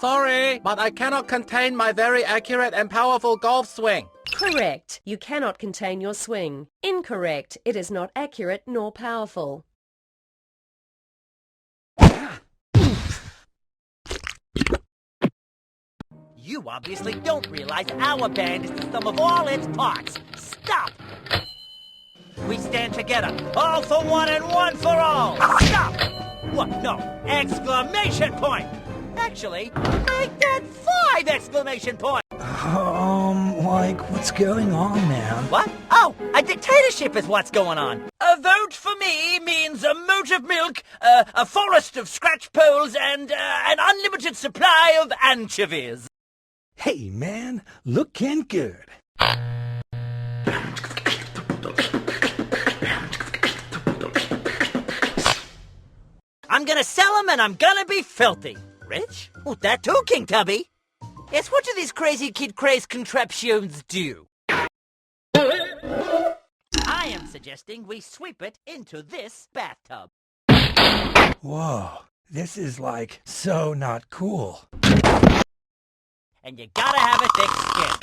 Sorry, but I cannot contain my very accurate and powerful golf swing. Correct. You cannot contain your swing. Incorrect. It is not accurate nor powerful. You obviously don't realize our band is the sum of all its parts. Stop! We stand together, all for one and one for all. Stop! What? No. Exclamation point! Actually, make that 5 exclamation points! Like, what's going on, man? What? Oh, a dictatorship is what's going on. A vote for me means a moat of milk, a forest of scratch poles, and an unlimited supply of anchovies. Hey, man, looking good. I'm gonna sell them and I'm gonna be filthy. Rich? Oh, that too, King Tubby. Yes, what do these crazy kid craze contraptions do? I am suggesting we sweep it into this bathtub. Whoa, this is like so not cool. And you gotta have a thick skin.